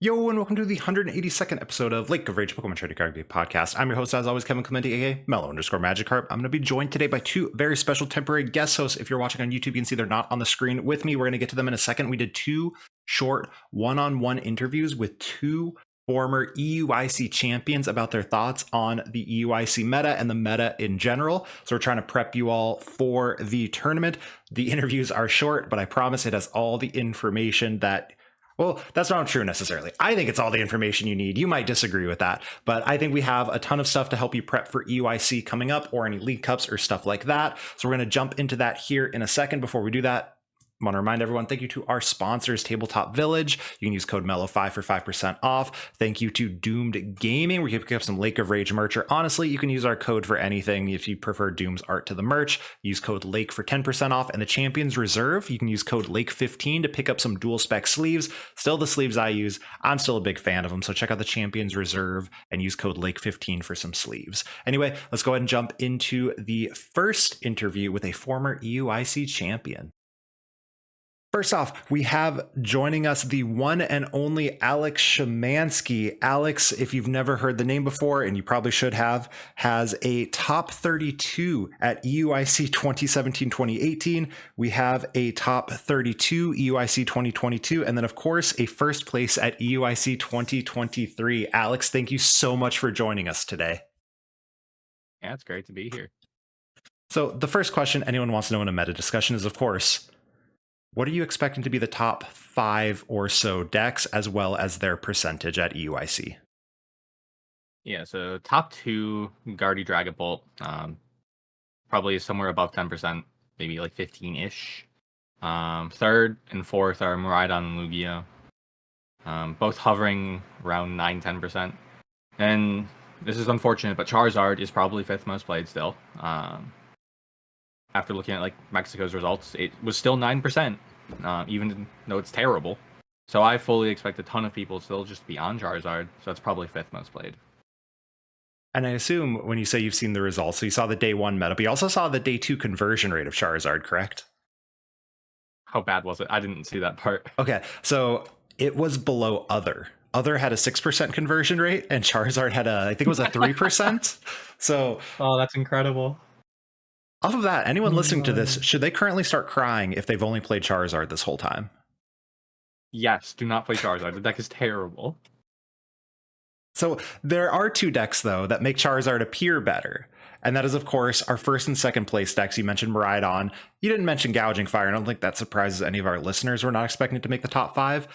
Yo, and welcome to the 182nd episode of Lake of Rage Pokemon Trading Card Game Podcast. I'm your host, as always, Kevin Clemente, aka Mellow_Magikarp. I'm going to be joined today by two very special temporary guest hosts. If you're watching on YouTube, you can see they're not on the screen with me. We're going to get to them in a second. We did two short one-on-one interviews with two former EUIC champions about their thoughts on the EUIC meta and the meta in general. So we're trying to prep you all for the tournament. The interviews are short, but I promise it has all the information that... Well, that's not true necessarily. I think it's all the information you need. You might disagree with that, but I think we have a ton of stuff to help you prep for EUIC coming up or any League Cups or stuff like that. So we're going to jump into that here in a second. Before we do that, I want to remind everyone, thank you to our sponsors, Tabletop Village. You can use code MELLOW5 for 5% off. Thank you to Doomed Gaming. We can pick up some Lake of Rage merch. Or honestly, you can use our code for anything. If you prefer Doom's art to the merch, use code LAKE for 10% off. And the Champions Reserve, you can use code LAKE15 to pick up some dual spec sleeves. Still the sleeves I use. I'm still a big fan of them. So check out the Champions Reserve and use code LAKE15 for some sleeves. Anyway, let's go ahead and jump into the first interview with a former EUIC champion. First off, we have joining us the one and only Alex Schemanske. Alex, if you've never heard the name before, and you probably should have, has a top 32 at EUIC 2017-2018. We have a top 32 EUIC 2022, and then of course a first place at EUIC 2023. Alex, thank you so much for joining us today. Yeah, it's great to be here. So the first question anyone wants to know in a meta discussion is, of course, what are you expecting to be the top 5 or so decks, as well as their percentage at EUIC? Yeah, so top 2, Guardy Dragapult, probably somewhere above 10%, maybe like 15-ish. Third and fourth are Miraidon and Lugia, both hovering around 9-10%. And this is unfortunate, but Charizard is probably 5th most played still. After looking at like Mexico's results, it was still 9%, even though it's terrible. So I fully expect a ton of people still just to be on Charizard, so that's probably 5th most played. And I assume when you say you've seen the results, so you saw the day 1 meta, but you also saw the day 2 conversion rate of Charizard, correct? How bad was it? I didn't see that part. Okay, so it was below Other. Other had a 6% conversion rate, and Charizard had I think it was a 3%. So, oh, that's incredible. Off of that, anyone listening to this, should they currently start crying if they've only played Charizard this whole time? Yes, do not play Charizard. The deck is terrible. So there are 2 decks, though, that make Charizard appear better. And that is, of course, our first and second place decks. You mentioned Miraidon. You didn't mention Gouging Fire. I don't think that surprises any of our listeners. We're not expecting it to make the top 5.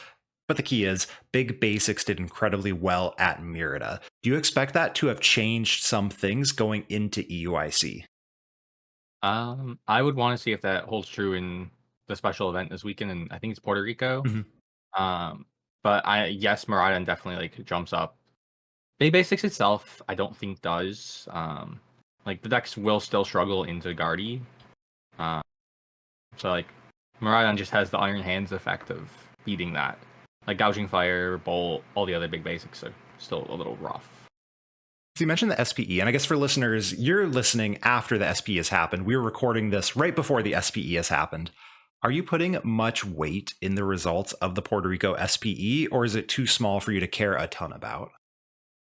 But the key is, Big Basics did incredibly well at Merida. Do you expect that to have changed some things going into EUIC? I would want to see if that holds true in the special event this weekend, and I think it's Puerto Rico. Mm-hmm. But yes, Miraidon definitely like jumps up. Big Basics itself, I don't think does. Like the decks will still struggle into Guardy. So like Miraidon just has the Iron Hands effect of beating that. Like Gouging Fire, Bolt, all the other Big Basics are still a little rough. So you mentioned the SPE, and I guess for listeners, you're listening after the SPE has happened. We're recording this right before the SPE has happened. Are you putting much weight in the results of the Puerto Rico SPE, or is it too small for you to care a ton about?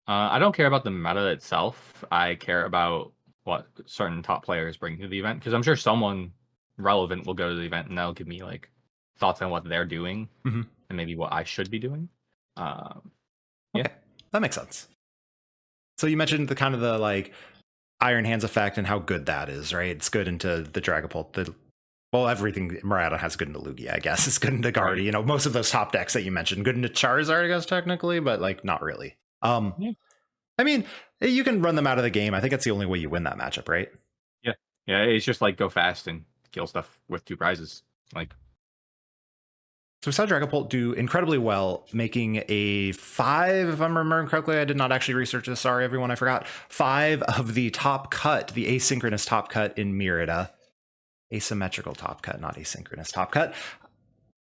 I don't care about the meta itself. I care about what certain top players bring to the event, because I'm sure someone relevant will go to the event and that'll give me like thoughts on what they're doing and maybe what I should be doing. Yeah, okay, that makes sense. So you mentioned the kind of the like Iron Hands effect and how good that is, right? It's good into the Dragapult. Well, everything Miraidon has good into Lugia, I guess. It's good into Guardy. Right. You know, most of those top decks that you mentioned, good into Charizard, I guess, technically, but like not really. Yeah. I mean, you can run them out of the game. I think that's the only way you win that matchup, right? Yeah. Yeah, it's just like go fast and kill stuff with 2 prizes. Like, so we saw Dragapult do incredibly well, making a 5, if I'm remembering correctly. I did not actually research this. Sorry, everyone, I forgot. 5 of the top cut, the asynchronous top cut in Merida. Asymmetrical top cut, not asynchronous top cut.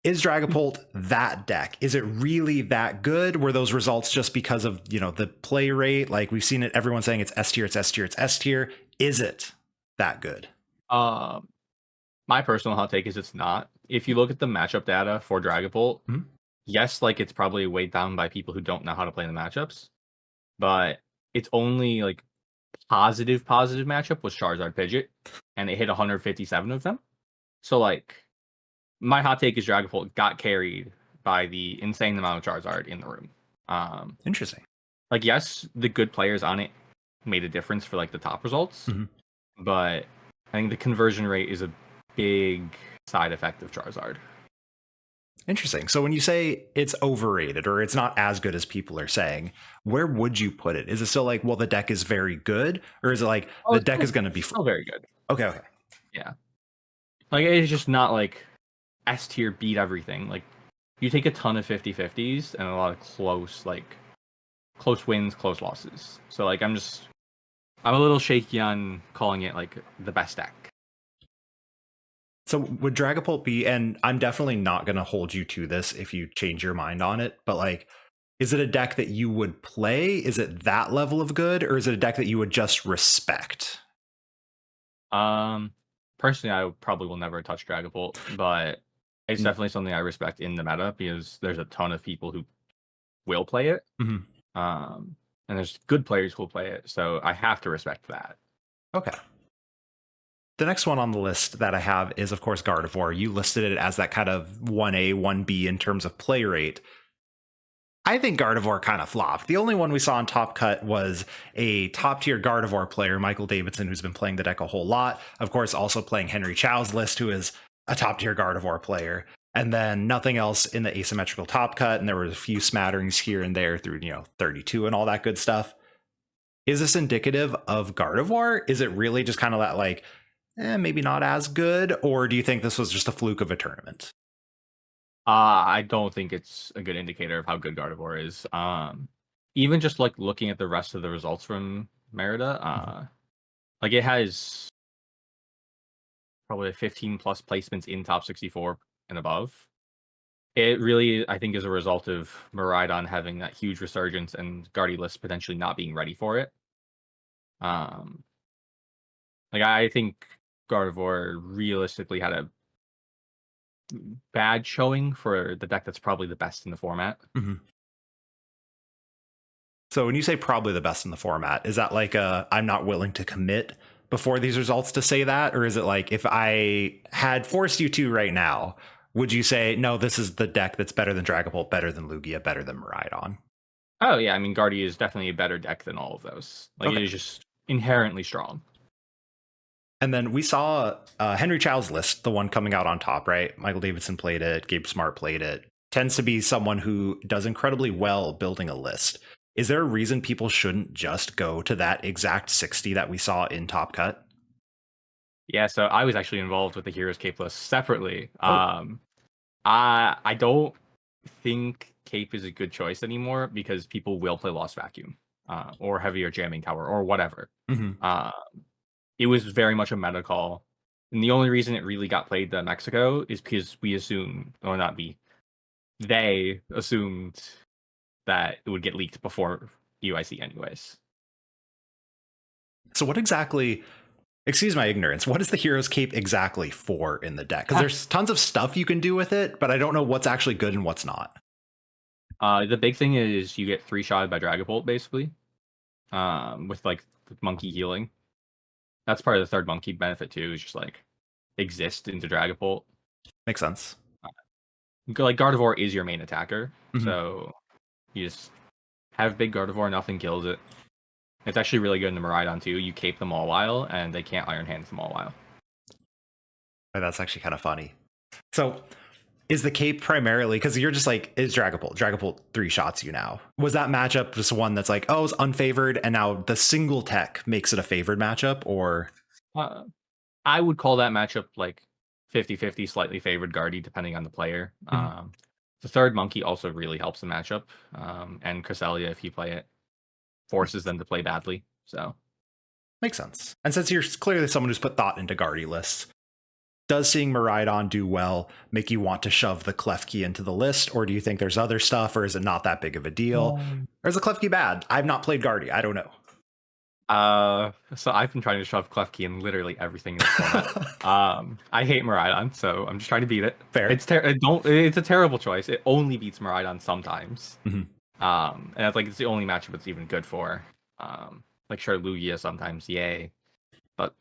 Is Dragapult that deck? Is it really that good? Were those results just because of, you know, the play rate? Like we've seen it, everyone saying it's S tier, it's S tier, it's S tier. Is it that good? My personal hot take is it's not. If you look at the matchup data for Dragapult, yes, like it's probably weighed down by people who don't know how to play the matchups, but its only like positive matchup was Charizard Pidgeot, and it hit 157 of them. So like my hot take is Dragapult got carried by the insane amount of Charizard in the room. Interesting. Like yes, the good players on it made a difference for like the top results, but I think the conversion rate is a big side effect of Charizard. Interesting. So when you say it's overrated or it's not as good as people are saying, where would you put it? Is it still like, well, the deck is very good, or is it like Oh, the it's deck still, is going to be still very good. okay? Yeah, like it's just not like S tier beat everything. Like you take a ton of 50-50s and a lot of close wins, close losses. So like I'm a little shaky on calling it like the best deck. So would Dragapult be, and I'm definitely not going to hold you to this if you change your mind on it, but like, is it a deck that you would play? Is it that level of good, or is it a deck that you would just respect? Personally, I probably will never touch Dragapult, but it's definitely something I respect in the meta because there's a ton of people who will play it. And there's good players who will play it, so I have to respect that. Okay. The next one on the list that I have is, of course, Gardevoir. You listed it as that kind of 1A, 1B in terms of play rate. I think Gardevoir kind of flopped. The only one we saw on Top Cut was a top tier Gardevoir player, Michael Davidson, who's been playing the deck a whole lot. Of course, also playing Henry Chow's list, who is a top tier Gardevoir player. And then nothing else in the asymmetrical Top Cut. And there were a few smatterings here and there through, 32 and all that good stuff. Is this indicative of Gardevoir? Is it really just kind of that like, maybe not as good? Or do you think this was just a fluke of a tournament? I don't think it's a good indicator of how good Gardevoir is. Even just like looking at the rest of the results from Merida, like it has probably 15 plus placements in top 64 and above. It really, I think, is a result of Miraidon having that huge resurgence and Guardilist potentially not being ready for it. Like I think Gardevoir realistically had a bad showing for the deck that's probably the best in the format. So when you say probably the best in the format, is that like I'm not willing to commit before these results to say that? Or is it like if I had forced you to right now, would you say, no, this is the deck that's better than Dragapult, better than Lugia, better than Miraidon? Oh yeah, I mean Guardi is definitely a better deck than all of those. Like Okay. it is just inherently strong. And then we saw Henry Chow's list, the one coming out on top, right? Michael Davidson played it, Gabe Smart played it. Tends to be someone who does incredibly well building a list. Is there a reason people shouldn't just go to that exact 60 that we saw in Top Cut? Yeah, so I was actually involved with the Heroes Cape list separately. Oh. I don't think Cape is a good choice anymore because people will play Lost Vacuum or Heavier Jamming Tower or whatever. It was very much a meta call. And the only reason it really got played in Mexico is because we assumed, or not we, they assumed that it would get leaked before EUIC anyways. So what exactly, excuse my ignorance, what is the Hero's Cape exactly for in the deck? Because there's tons of stuff you can do with it, but I don't know what's actually good and what's not. The big thing is you get 3-shotted by Dragapult, basically, with like monkey healing. That's part of the third monkey benefit too, is just like exist into Dragapult. Makes sense. Like Gardevoir is your main attacker, so you just have big Gardevoir, nothing kills it. It's actually really good in the Miraidon too. You cape them all while, and they can't Iron Hands them all while. That's actually kind of funny. So is the cape primarily, because you're just like, is Dragapult 3-shots you now? Was that matchup just one that's like, oh, it's unfavored, and now the single tech makes it a favored matchup, or? I would call that matchup like 50-50, slightly favored Guardy, depending on the player. The third monkey also really helps the matchup, and Cresselia, if you play it, forces them to play badly. So makes sense. And since you're clearly someone who's put thought into Guardy lists, does seeing Miraidon do well make you want to shove the Klefki into the list, or do you think there's other stuff, or is it not that big of a deal? Or is the Klefki bad? I've not played Guardy. I don't know. So I've been trying to shove Klefki in literally everything in this format. I hate Miraidon, so I'm just trying to beat it. Fair. It's a terrible choice. It only beats Miraidon sometimes. Mhm. And it's like it's the only matchup it's even good for. Like sure, Lugia sometimes, yay. But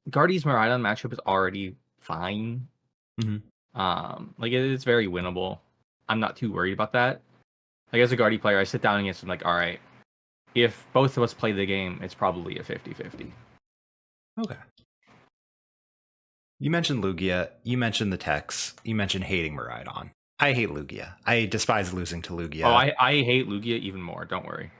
Guardy's Miraidon matchup is already fine. Mhm. Like it's very winnable. I'm not too worried about that. Like as a Guardy player, I sit down against him like, all right, if both of us play the game, it's probably a 50-50. Okay. You mentioned Lugia. You mentioned the techs. You mentioned hating Miraidon. I hate Lugia. I despise losing to Lugia. Oh, I hate Lugia even more. Don't worry.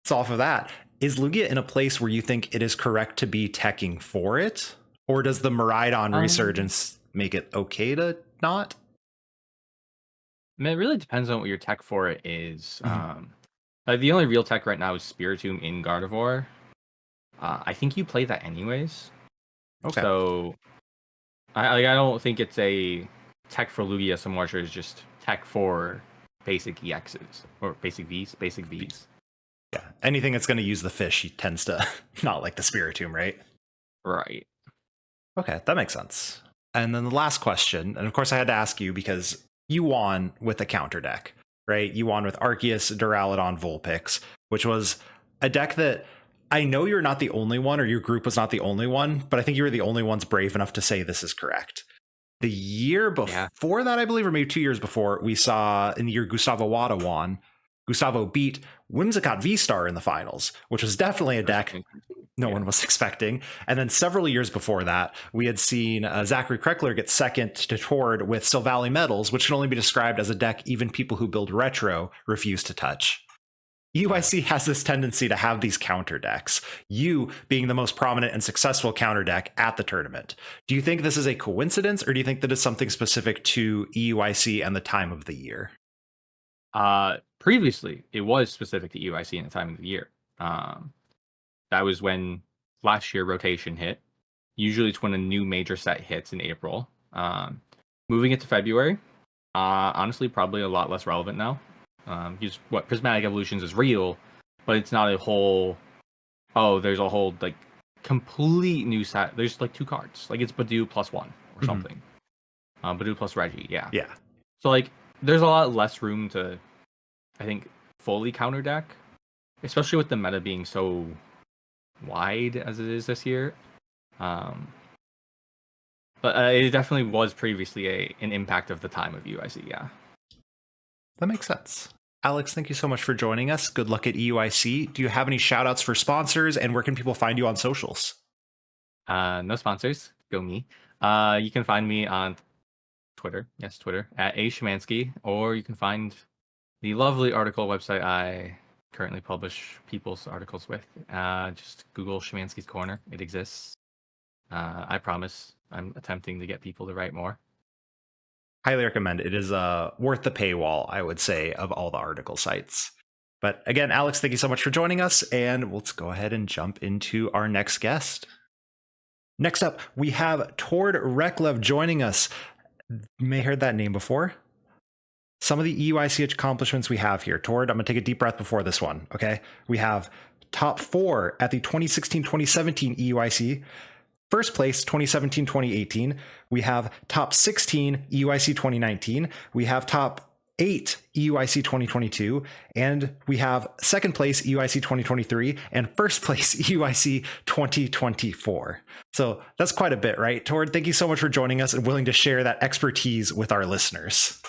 So off of that, is Lugia in a place where you think it is correct to be teching for it? Or does the Miraidon resurgence make it okay to not? I mean, it really depends on what your tech for it is. Mhm. Like the only real tech right now is Spiritomb in Gardevoir. I think you play that anyways. Okay. So I don't think it's a tech for Lugia so much as just tech for basic EXs or basic Vs. Yeah. Anything that's going to use the fish tends to not like the Spiritomb, right? Right. Okay, that makes sense. And then the last question, and of course I had to ask you because you won with a counter deck, right? You won with Arceus, Duraludon, Vulpix, which was a deck that I know you're not the only one, or your group was not the only one, but I think you were the only ones brave enough to say this is correct. The year before that, I believe, or maybe 2 years before, we saw in the year Gustavo Wada won, Gustavo beat Whimsicott V-Star in the finals, which was definitely a deck no one was expecting. And then several years before that, we had seen Zachary Kreckler get second to Tord with Silvally Metals, which can only be described as a deck even people who build retro refuse to touch. EUIC has this tendency to have these counter decks, you being the most prominent and successful counter deck at the tournament. Do you think this is a coincidence, or do you think that it's something specific to EUIC and the time of the year? Previously, it was specific to EUIC in the time of the year. That was when last year rotation hit. Usually, it's when a new major set hits in April. Moving it to February, honestly, probably a lot less relevant now. Because what Prismatic Evolutions is real, but it's not a whole. Oh, there's a whole like complete new set. There's like 2 cards. Like it's Badoo +1 or something. Badoo plus Reggie, yeah. Yeah. So like, there's a lot less room to, I think, fully counter deck, especially with the meta being so wide as it is this year. But it definitely was previously an impact of the time of UIC, yeah. That makes sense. Alex, thank you so much for joining us. Good luck at EUIC. Do you have any shout outs for sponsors, and where can people find you on socials? No sponsors. Go me. You can find me on Twitter. Yes, Twitter at Schemanske, or you can find the lovely article website I currently publish people's articles with. Just Google Schemanski's Corner. It exists. I promise I'm attempting to get people to write more. Highly recommend. It is worth the paywall, I would say, of all the article sites. But again, Alex, thank you so much for joining us, and let's go ahead and jump into our next guest. Next up, we have Tord Reklev joining us. You may have heard that name before. Some of the EUIC accomplishments we have here. Tord, I'm going to take a deep breath before this one, okay? We have top 4 at the 2016-2017 EUIC. First place, 2017-2018. We have top 16 EUIC 2019. We have top 8 EUIC 2022. And we have second place EUIC 2023 and first place EUIC 2024. So that's quite a bit, right? Tord, thank you so much for joining us and willing to share that expertise with our listeners.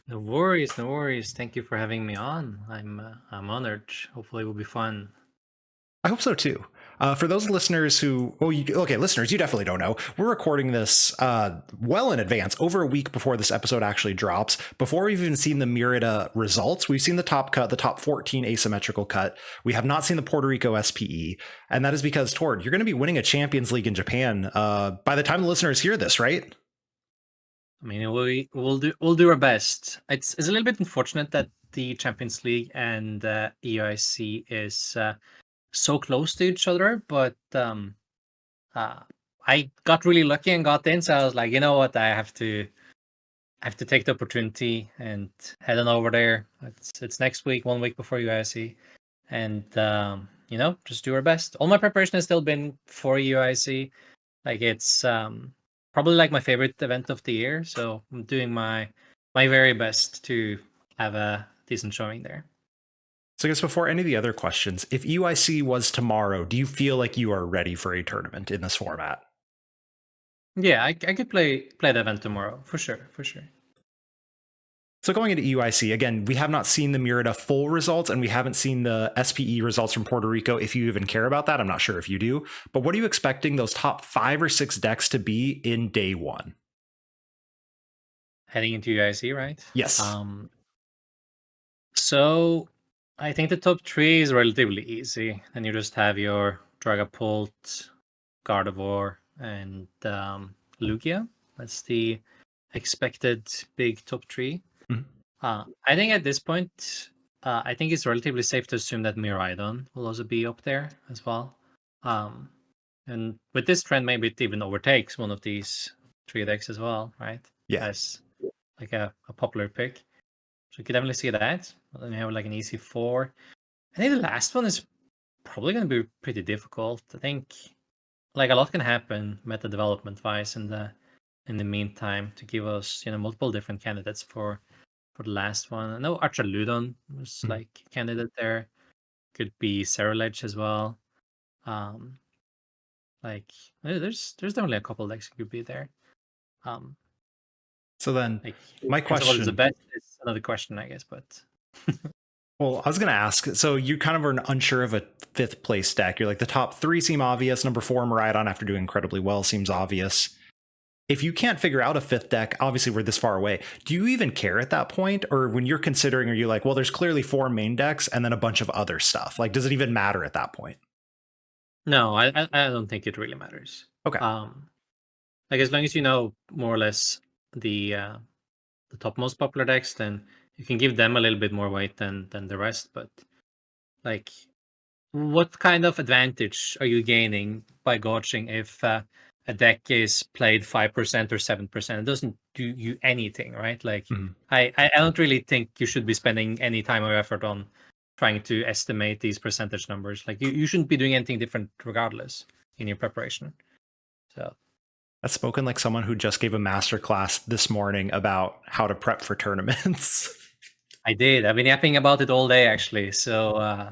No worries, no worries. Thank you for having me on. I'm honored. Hopefully, it will be fun. I hope so too. For those listeners who, listeners, you definitely don't know. We're recording this well in advance, over a week before this episode actually drops. Before we've even seen the Mérida results, we've seen the top cut, the top 14 asymmetrical cut. We have not seen the Puerto Rico SPE, and that is because Tord, you're going to be winning a Champions League in Japan by the time the listeners hear this, right? I mean, we'll do our best. It's a little bit unfortunate that the Champions League and EUIC is so close to each other, but I got really lucky and got in, so I was like, you know what, I have to take the opportunity and head on over there. It's next week, 1 week before EUIC, and just do our best. All my preparation has still been for EUIC. Like it's probably like my favorite event of the year. So I'm doing my very best to have a decent showing there. So I guess before any of the other questions, if EUIC was tomorrow, do you feel like you are ready for a tournament in this format? Yeah, I could play the event tomorrow for sure. So going into EUIC, again, we have not seen the Murata full results, and we haven't seen the SPE results from Puerto Rico, if you even care about that. I'm not sure if you do. But what are you expecting those top 5 or 6 decks to be in day 1? Heading into EUIC, right? Yes. So I think the top 3 is relatively easy. And you just have your Dragapult, Gardevoir, and Lugia. That's the expected big top 3. I think at this point, I think it's relatively safe to assume that Miraidon will also be up there as well. And with this trend, maybe it even overtakes one of these 3 decks as well, right? Yeah. As like a popular pick. So you could definitely see that. Then you have like an easy 4. I think the last one is probably going to be pretty difficult. I think like a lot can happen meta development wise in the meantime to give us multiple different candidates for the last one. I know Archaludon was like a candidate there. Could be Ceruledge as well. Like there's definitely a couple decks that could be there. So then Like, my question is the best is another question, I guess, but well, I was going to ask, so you kind of are unsure of a 5th place deck. You're like, the top 3 seem obvious. Number 4, Miraidon, after doing incredibly well, seems obvious. If you can't figure out a 5th deck, obviously we're this far away. Do you even care at that point? Or when you're considering, are you like, well, there's clearly 4 main decks and then a bunch of other stuff? Like, does it even matter at that point? no, I don't think it really matters. Okay. Like as long as you know more or less the top most popular decks, then you can give them a little bit more weight than the rest. But like, what kind of advantage are you gaining by gorging if a deck is played 5% or 7%? It doesn't do you anything, right? Like, I don't really think you should be spending any time or effort on trying to estimate these percentage numbers. Like, you shouldn't be doing anything different regardless in your preparation. So that's spoken like someone who just gave a master class this morning about how to prep for tournaments. I did. I've been yapping about it all day, actually. So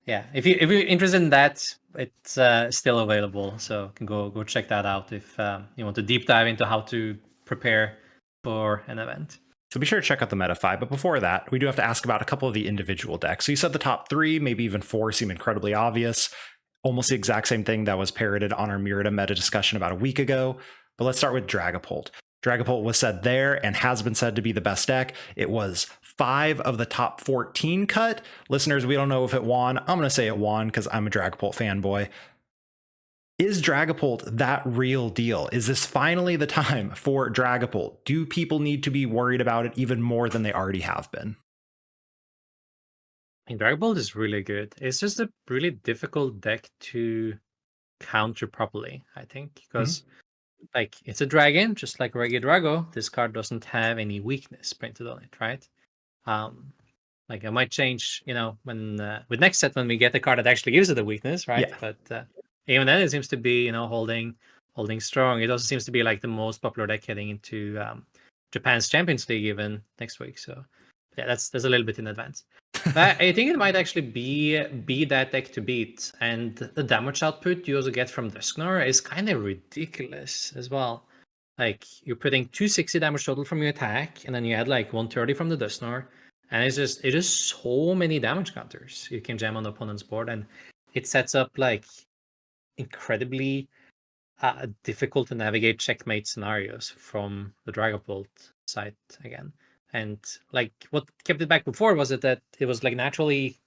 yeah, if you're interested in that, it's still available. So you can go check that out if you want to deep dive into how to prepare for an event. So be sure to check out the Meta 5. But before that, we do have to ask about a couple of the individual decks. So you said the top 3, maybe even 4 seem incredibly obvious. Almost the exact same thing that was parroted on our Murata meta discussion about a week ago. But let's start with Dragapult. Dragapult was said there and has been said to be the best deck. It was 5 of the top 14 cut. Listeners, we don't know if it won. I'm going to say it won because I'm a Dragapult fanboy. Is Dragapult that real deal? Is this finally the time for Dragapult? Do people need to be worried about it even more than they already have been? I mean, Dragapult is really good. It's just a really difficult deck to counter properly, I think, because like it's a dragon, just like regular Drago. This card doesn't have any weakness printed on it, right? Like I might change, when with next set when we get the card that actually gives it a weakness, right? Yeah. But even then, it seems to be, holding strong. It also seems to be like the most popular deck heading into Japan's Champions League even next week. So yeah, that's a little bit in advance. But I think it might actually be that deck to beat, and the damage output you also get from Dusknoir is kind of ridiculous as well. Like you're putting 260 damage total from your attack, and then you add like 130 from the Dusknoir, and it is so many damage counters you can jam on the opponent's board, and it sets up like incredibly difficult to navigate checkmate scenarios from the Dragapult side again. And like what kept it back before was that it was like naturally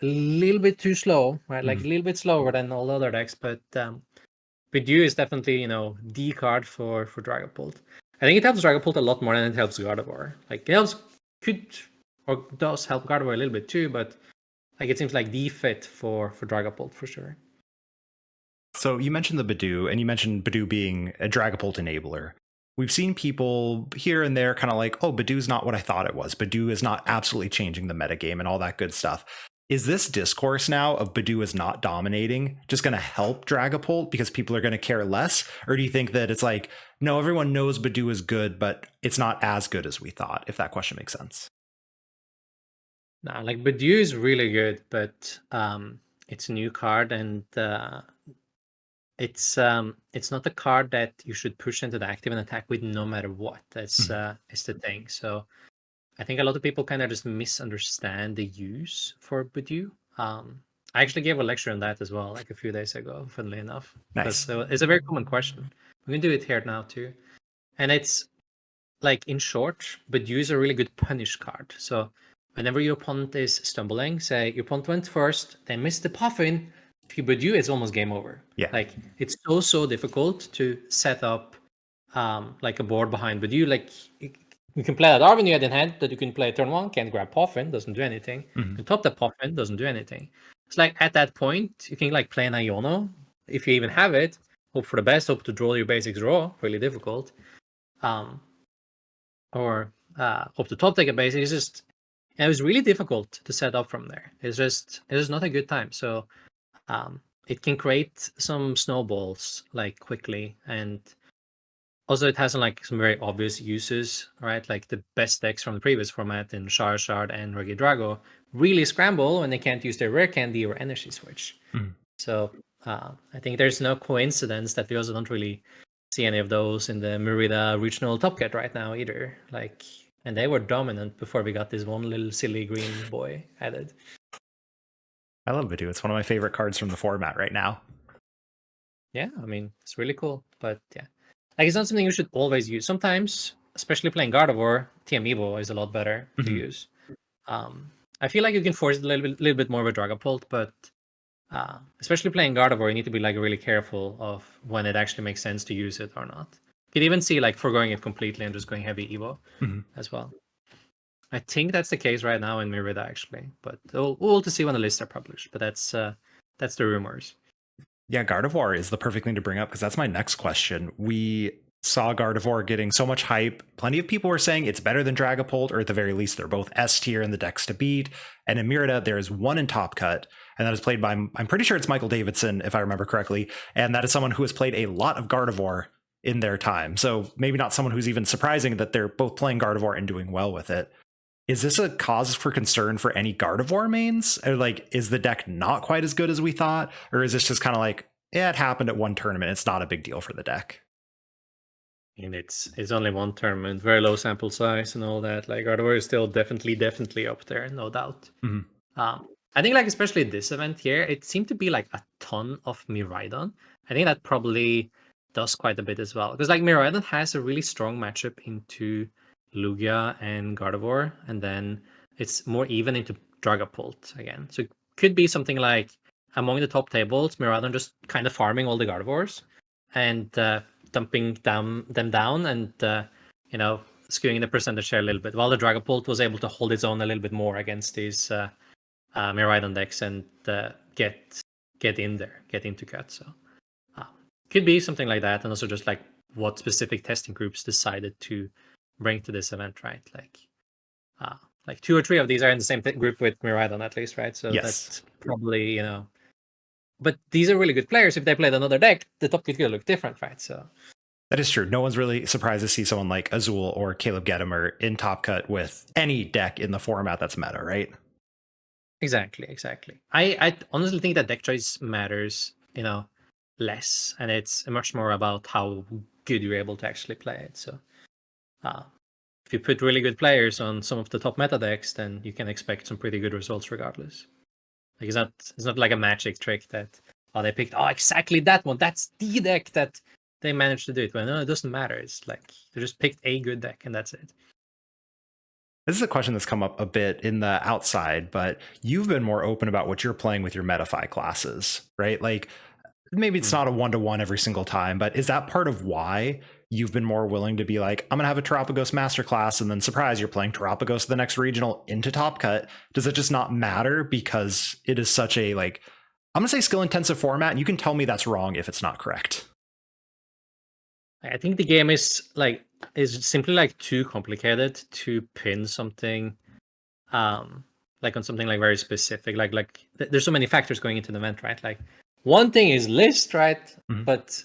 a little bit too slow, right? Like a little bit slower than all the other decks. But Pidgeot is definitely the card for Dragapult. I think it helps Dragapult a lot more than it helps Gardevoir. Like it does help Gardevoir a little bit too, but like it seems like the fit for Dragapult for sure. So you mentioned the Badoo, and you mentioned Badoo being a Dragapult enabler. We've seen people here and there kind of like, oh, Badoo's not what I thought it was. Badoo is not absolutely changing the metagame and all that good stuff. Is this discourse now of Badoo is not dominating just going to help Dragapult because people are going to care less? Or do you think that it's like, no, everyone knows Badoo is good, but it's not as good as we thought, if that question makes sense? No, like Badoo is really good, but it's a new card, and it's not the card that you should push into the active and attack with no matter what. That's is the thing. So I think a lot of people kind of just misunderstand the use for Badoo. I actually gave a lecture on that as well, like a few days ago, funnily enough. Nice. So it's a very common question. We can do it here now too. And it's like, in short, Badoo is a really good punish card. So whenever your opponent is stumbling, say your opponent went first, they missed the puffin, if you Badoo, it's almost game over. Yeah. Like, it's so difficult to set up like a board behind Badoo. Like, you can play that Arvin you had in hand that you can play turn 1, can't grab Puffin, doesn't do anything. You can top that Puffin, doesn't do anything. It's like, at that point, you can like play an Iono, if you even have it, hope for the best, hope to draw your basics raw, really difficult. Or hope to top take a basic. It's just, it was really difficult to set up from there. It's just not a good time. So it can create some snowballs like quickly, and also it has like some very obvious uses, right? Like the best decks from the previous format in Charizard and Regidrago really scramble when they can't use their rare candy or energy switch. So I think there's no coincidence that we also don't really see any of those in the Merida regional top cut right now either. Like, and they were dominant before we got this one little silly green boy added. I love Badoo. It's one of my favorite cards from the format right now. Yeah, I mean, it's really cool. But yeah, like, it's not something you should always use. Sometimes, especially playing Gardevoir, TM Evo is a lot better to use. I feel like you can force it a little bit more with Dragapult, but especially playing Gardevoir, you need to be like really careful of when it actually makes sense to use it or not. You could even see like foregoing it completely and just going heavy Evo as well. I think that's the case right now in Merida actually, but we'll to see when the lists are published. But that's the rumors. Yeah, Gardevoir is the perfect thing to bring up because that's my next question. We saw Gardevoir getting so much hype. Plenty of people were saying it's better than Dragapult, or at the very least, they're both S tier in the decks to beat. And in Merida, there is one in Top Cut, and that is played by, I'm pretty sure it's Michael Davidson, if I remember correctly. And that is someone who has played a lot of Gardevoir in their time. So maybe not someone who's even surprising that they're both playing Gardevoir and doing well with it. Is this a cause for concern for any Gardevoir mains? Or like, is the deck not quite as good as we thought? Or is this just kind of like, yeah, it happened at one tournament, it's not a big deal for the deck? And it's only one tournament, very low sample size and all that. Like, Gardevoir is still definitely up there, no doubt. I think like especially this event here, it seemed to be like a ton of Miraidon. I think that probably does quite a bit as well. Because like Miraidon has a really strong matchup into Lugia and Gardevoir, and then it's more even into Dragapult again. So it could be something like among the top tables, Miraidon just kind of farming all the Gardevoirs and dumping them down and skewing the percentage share a little bit, while the Dragapult was able to hold its own a little bit more against these Miraidon decks and get in there, get into cut. So could be something like that, and also just like what specific testing groups decided to bring to this event, right? Like 2 or 3 of these are in the same group with Miraidon at least, right? So that's probably, but these are really good players. If they played another deck, the top could look different, right? So that is true. No one's really surprised to see someone like Azul or Caleb Gedimer in Top Cut with any deck in the format that's meta, right? Exactly. I honestly think that deck choice matters, less, and it's much more about how good you're able to actually play it. So if you put really good players on some of the top meta decks, then you can expect some pretty good results regardless. Like, it's not like a magic trick that they picked exactly that one. That's the deck that they managed to do it. Well, no, it doesn't matter. It's like they just picked a good deck and that's it. This is a question that's come up a bit in the outside, but you've been more open about what you're playing with your Metafy classes, right? Like, maybe it's not a 1-to-1 every single time, but is that part of why you've been more willing to be like, I'm going to have a Terapagos masterclass, and then surprise, you're playing Terapagos the next regional into Top Cut? Does it just not matter because it is such a, like, I'm going to say skill intensive format, and you can tell me that's wrong if it's not correct? I think the game is simply like too complicated to pin something on something like very specific. There's so many factors going into the event, right? Like one thing is list, right? Mhm. But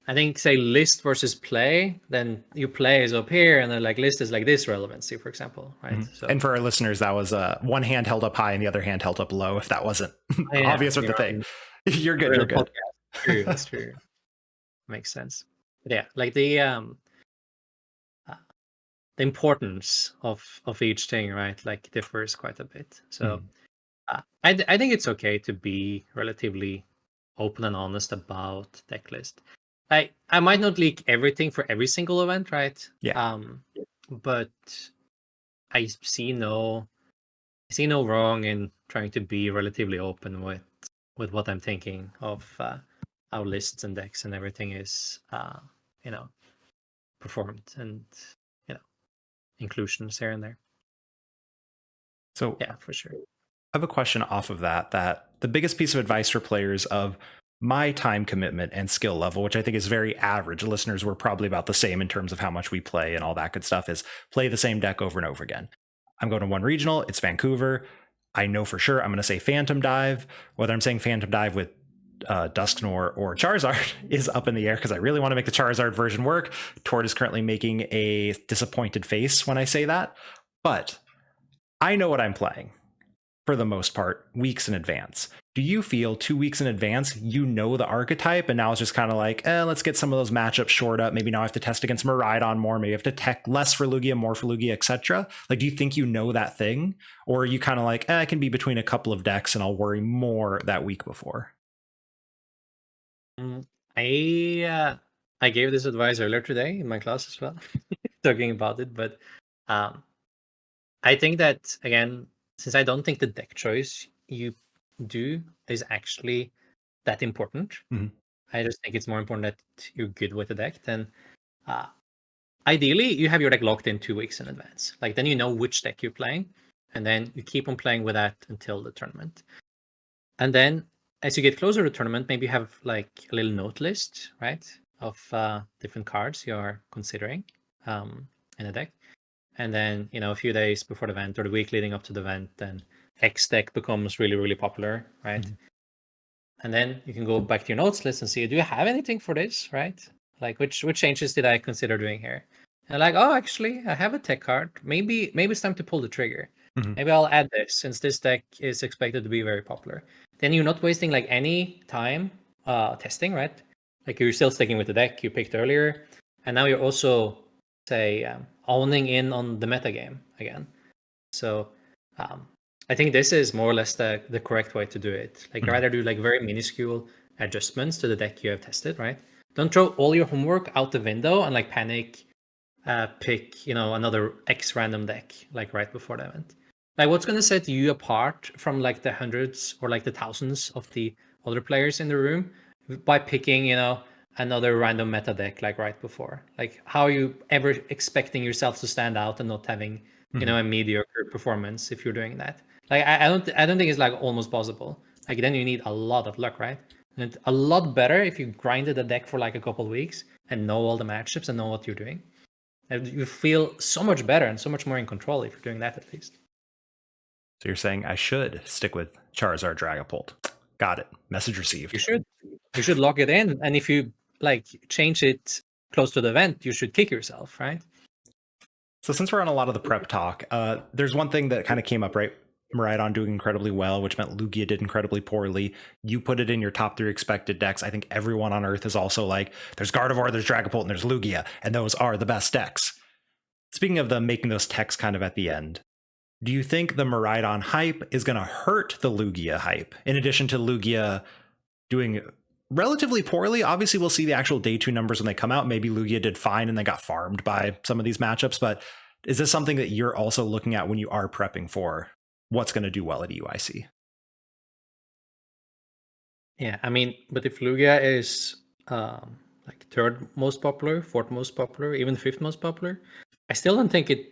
I think say list versus play, then you play is up here, and then like list is like this relevancy, for example, right? So And for our listeners, that was one hand held up high and the other hand held up low. If that wasn't obvious with the thing, you're good. You're good. True, that's true. Makes sense. But yeah, like the importance of each thing, right? Like differs quite a bit. So I think it's okay to be relatively open and honest about deck list. I might not leak everything for every single event, right? Yeah. But I see no wrong in trying to be relatively open with what I'm thinking of how lists and decks and everything is performed, and inclusions here and there. So yeah, for sure. I have a question off of that the biggest piece of advice for players of my time commitment and skill level, which I think is very average, listeners were probably about the same in terms of how much we play and all that good stuff, is play the same deck over and over again. I'm going to one regional, it's Vancouver. I know for sure I'm going to say Phantom Dive. Whether I'm saying Phantom Dive with Dusknoir or Charizard is up in the air because I really want to make the Charizard version work. Tord is currently making a disappointed face when I say that, but I know what I'm playing for the most part weeks in advance. Do you feel 2 weeks in advance you know the archetype and now it's just kind of like, let's get some of those matchups shored up? Maybe now I have to test against Miraidon more, maybe I have to tech less for Lugia, more for Lugia, etc. Like, do you think you know that thing? Or are you kind of like, I can be between a couple of decks and I'll worry more that week before? I gave this advice earlier today in my class as well, talking about it, but I think that, again, since I don't think the deck choice you do is actually that important, I just think it's more important that you're good with the deck. Then ideally, you have your deck locked in 2 weeks in advance. Like, then you know which deck you're playing, and then you keep on playing with that until the tournament. And then as you get closer to the tournament, maybe you have like a little note list, right, of different cards you are considering in a deck. And then, a few days before the event or the week leading up to the event, then X deck becomes really, really popular, right? And then you can go back to your notes list and see, do you have anything for this, right? Like, which changes did I consider doing here? And like, oh, actually, I have a tech card. Maybe it's time to pull the trigger. Maybe I'll add this since this deck is expected to be very popular. Then you're not wasting like any time testing, right? Like, you're still sticking with the deck you picked earlier, and now you're also owning in on the meta game again. So I think this is more or less the correct way to do it. Like, rather do like very minuscule adjustments to the deck you have tested, right? Don't throw all your homework out the window and like panic pick another X random deck like right before the event. Like, what's going to set you apart from like the hundreds or like the thousands of the other players in the room by picking another random meta deck like right before? Like, how are you ever expecting yourself to stand out and not having a mediocre performance if you're doing that? Like, I don't think it's like almost possible. Like, then you need a lot of luck, right? And it's a lot better if you grinded a deck for like a couple of weeks and know all the matchups and know what you're doing. And you feel so much better and so much more in control if you're doing that, at least. So you're saying I should stick with Charizard Dragapult. Got it. Message received. You should lock it in, and if you like change it close to the event, you should kick yourself, right? So since we're on a lot of the prep talk, there's one thing that kind of came up, right? Miraidon doing incredibly well, which meant Lugia did incredibly poorly. You put it in your top 3 expected decks. I think everyone on Earth is also like, there's Gardevoir, there's Dragapult, and there's Lugia, and those are the best decks. Speaking of them making those techs kind of at the end, do you think the Miraidon hype is going to hurt the Lugia hype? In addition to Lugia doing relatively poorly, obviously we'll see the actual day 2 numbers when they come out. Maybe Lugia did fine and they got farmed by some of these matchups, but is this something that you're also looking at when you are prepping for what's going to do well at EUIC? Yeah, I mean, but if Lugia is like 3rd most popular, 4th most popular, even 5th most popular, I still don't think it,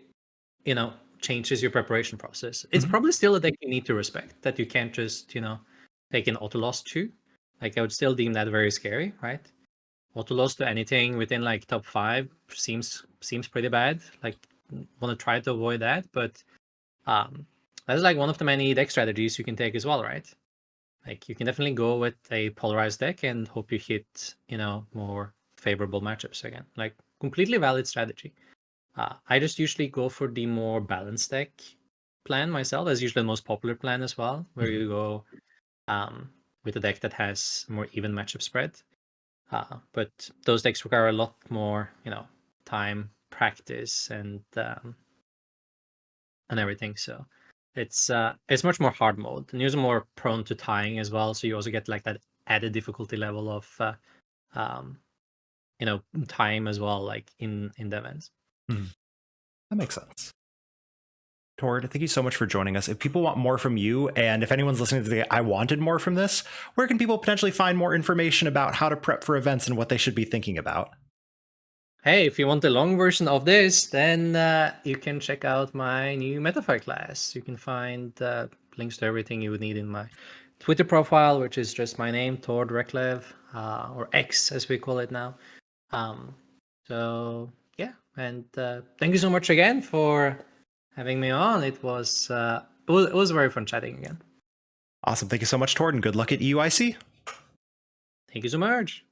changes your preparation process. It's probably still a deck you need to respect, that you can't just, take an auto loss to. Like, I would still deem that very scary, right? Auto loss to anything within like top 5 seems pretty bad. Like, want to try to avoid that, but that's like one of the many deck strategies you can take as well, right? Like you can definitely go with a polarized deck and hope you hit, more favorable matchups again. Like completely valid strategy. I just usually go for the more balanced deck plan myself. That's usually the most popular plan as well, where you go with a deck that has more even matchup spread. But those decks require a lot more, time, practice, and everything. So it's much more hard mode, and you're more prone to tying as well. So you also get like that added difficulty level of um, time as well, like in the events. That makes sense. Tord, thank you so much for joining us. If people want more from you, and if anyone's listening to the I wanted more from this, where can people potentially find more information about how to prep for events and what they should be thinking about? Hey, if you want the long version of this, then you can check out my new Metafire class. You can find links to everything you would need in my Twitter profile, which is just my name, Tord Reklev, or X as we call it now. So yeah, and thank you so much again for having me on. It was very fun chatting again. Awesome. Thank you so much, Tord, and good luck at EUIC. Thank you so much.